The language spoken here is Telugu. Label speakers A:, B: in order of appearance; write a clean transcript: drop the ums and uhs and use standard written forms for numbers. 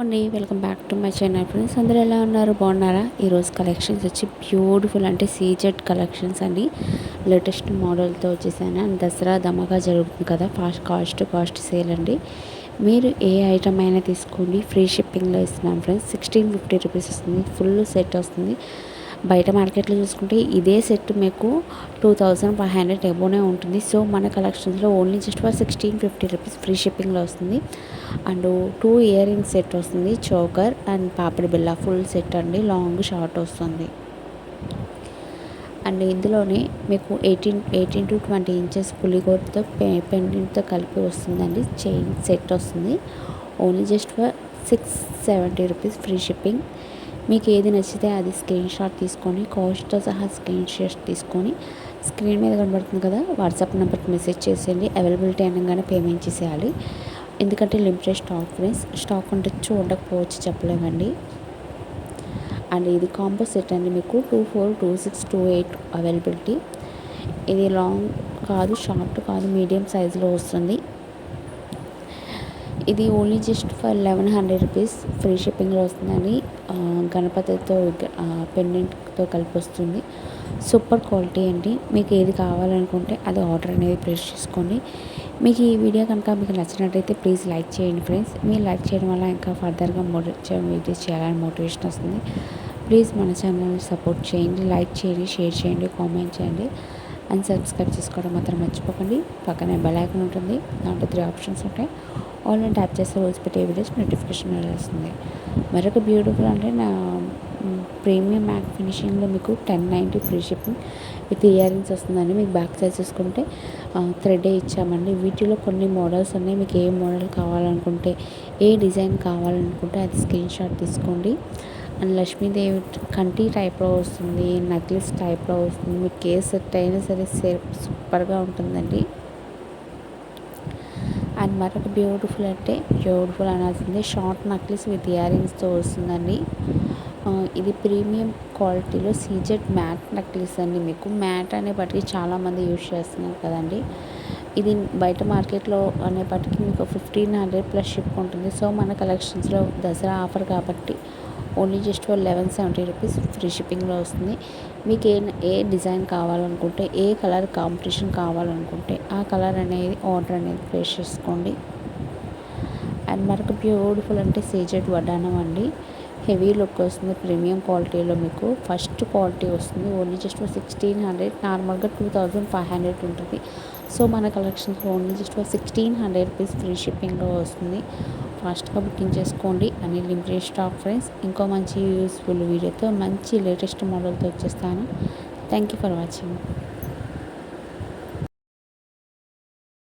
A: అండి, welcome back to my channel friends. అందరూ ఎలా ఉన్నారు? బాగున్నారా? ఈరోజు కలెక్షన్స్ వచ్చి బ్యూటిఫుల్ అంటే సీజెడ్ కలెక్షన్స్ అండి. లేటెస్ట్ మోడల్తో వచ్చేసాను. అండ్ దసరా ధమాకా జరుగుతుంది కదా, కాస్ట్ సేల్ అండి. మీరు ఏ ఐటమ్ అయినా తీసుకోండి, ఫ్రీ షిప్పింగ్లో ఇస్తున్నాను ఫ్రెండ్స్. 1650 రూపీస్ వస్తుంది, ఫుల్ సెట్ వస్తుంది. బయట మార్కెట్లో చూసుకుంటే ఇదే సెట్ మీకు 2500 ఎబోనే ఉంటుంది. సో మన కలెక్షన్స్లో only just for 1650 rupees free షిప్పింగ్లో వస్తుంది. అండ్ 2 ఇయర్ రింగ్స్ సెట్ వస్తుంది, చోకర్ అండ్ పాపిడి బిళ్ళ ఫుల్ సెట్ అండి, లాంగ్ షార్ట్ వస్తుంది. అండ్ ఇందులోనే మీకు 18 to 20 ఇంచెస్ పులిగోరతో పెండెంట్తో కలిపి వస్తుందండి. చైన్ సెట్ వస్తుంది, only just for 670 rupees free shipping. మీకు ఏది నచ్చితే అది స్క్రీన్ షాట్ తీసుకొని కాస్ట్తో సహా స్క్రీన్ షాట్ తీసుకొని స్క్రీన్ మీద కనబడుతుంది కదా, వాట్సాప్ నెంబర్కి మెసేజ్ చేసేయండి. అవైలబిలిటీ అనగానే పేమెంట్ చేసేయాలి, ఎందుకంటే లిమిటెడ్ స్టాక్ ఫ్రెండ్స్. స్టాక్ ఉండొచ్చు ఉండకపోవచ్చు చెప్పలేమండి. అండ్ ఇది కాంబో సెట్ అండి, మీకు 24, 26, 28 అవైలబిలిటీ. ఇది లాంగ్ కాదు, షార్ట్ కాదు, మీడియం సైజులో వస్తుంది. ఇది only just for 1100 rupees free షిప్పింగ్లో వస్తుందండి. గణపతితో పెండెంట్తో కలిపి వస్తుంది. సూపర్ క్వాలిటీ అండి. మీకు ఏది కావాలనుకుంటే అది ఆర్డర్ అనేది ప్లేస్ చేసుకోండి. మీకు ఈ వీడియో కనుక మీకు నచ్చినట్టయితే ప్లీజ్ లైక్ చేయండి ఫ్రెండ్స్. మీరు లైక్ చేయడం వల్ల ఇంకా ఫర్దర్గా వీడియోస్ చేయాలని మోటివేషన్ వస్తుంది. ప్లీజ్ మన ఛానల్ని సపోర్ట్ చేయండి, లైక్ చేయండి, షేర్ చేయండి, కామెంట్ చేయండి అండ్ సబ్స్క్రైబ్ చేసుకోవడం మాత్రం మర్చిపోకండి. పక్కనే బెల్ ఐకాన్ ఉంటుంది, దాంట్లో 3 ఆప్షన్స్ ఉంటాయి. ఆన్లైన్ ట్యాప్ చేస్తే రోజు పెట్టే వీడియోస్ నోటిఫికేషన్ వస్తుంది. మరొక బ్యూటిఫుల్ అంటే నా ప్రీమియం మ్యాట్ ఫినిషింగ్లో మీకు 1090 free shipping with ear rings వస్తుందండి. మీకు బ్యాక్ సైజ్ చూసుకుంటే థ్రెడ్డే ఇచ్చామండి. వీటిలో కొన్ని మోడల్స్ ఉన్నాయి. మీకు ఏ మోడల్ కావాలనుకుంటే, ఏ డిజైన్ కావాలనుకుంటే అది స్క్రీన్ షాట్ తీసుకోండి. అండ్ లక్ష్మీదేవి కంటి టైప్లో వస్తుంది, నెక్లెస్ టైప్లో వస్తుంది. మీకు ఏ సెట్ అయినా సరే సూపర్గా ఉంటుందండి. అండ్ మరొక బ్యూటిఫుల్ అంటే బ్యూటిఫుల్ అనాల్సిందే, షార్ట్ నెక్లెస్ విత్ ఇయర్ రింగ్స్తో వస్తుందండి. ఇది ప్రీమియం క్వాలిటీలో సీజెడ్ మ్యాట్ నెక్లెస్ అండి. మీకు మ్యాట్ అనేప్పటికీ చాలామంది యూజ్ చేస్తున్నారు కదండి. ఇది బయట మార్కెట్లో అనేప్పటికీ మీకు 1500 ప్లస్ షిప్ ఉంటుంది. సో మన కలెక్షన్స్లో దసరా ఆఫర్ కాబట్టి only just for 1170 rupees free షిప్పింగ్లో వస్తుంది. మీకు ఏ డిజైన్ కావాలనుకుంటే, ఏ కలర్ కాంపిటీషన్ కావాలనుకుంటే ఆ కలర్ అనేది ఆర్డర్ అనేది ప్లేస్ చేసుకోండి. అండ్ మరొక బ్యూటిఫుల్ అంటే సీజెడ్ వడ్డానం అండి. హెవీ లుక్ వస్తుంది, ప్రీమియం క్వాలిటీలో మీకు ఫస్ట్ క్వాలిటీ వస్తుంది. ఓన్లీ జస్ట్ ఫర్ 1600, నార్మల్గా 2500 ఉంటుంది. సో మన కలెక్షన్స్లో only just for 1600 rupees free షిప్పింగ్లో వస్తుంది. ఫాస్ట్గా బుకింగ్ చేసుకోండి. అని లిమిటెడ్ స్టాక్ ఫ్రెండ్స్. ఇంకో మంచి యూస్ఫుల్ వీడియోతో మంచి లేటెస్ట్ మోడల్తో వచ్చేస్తాను. Thank you for watching.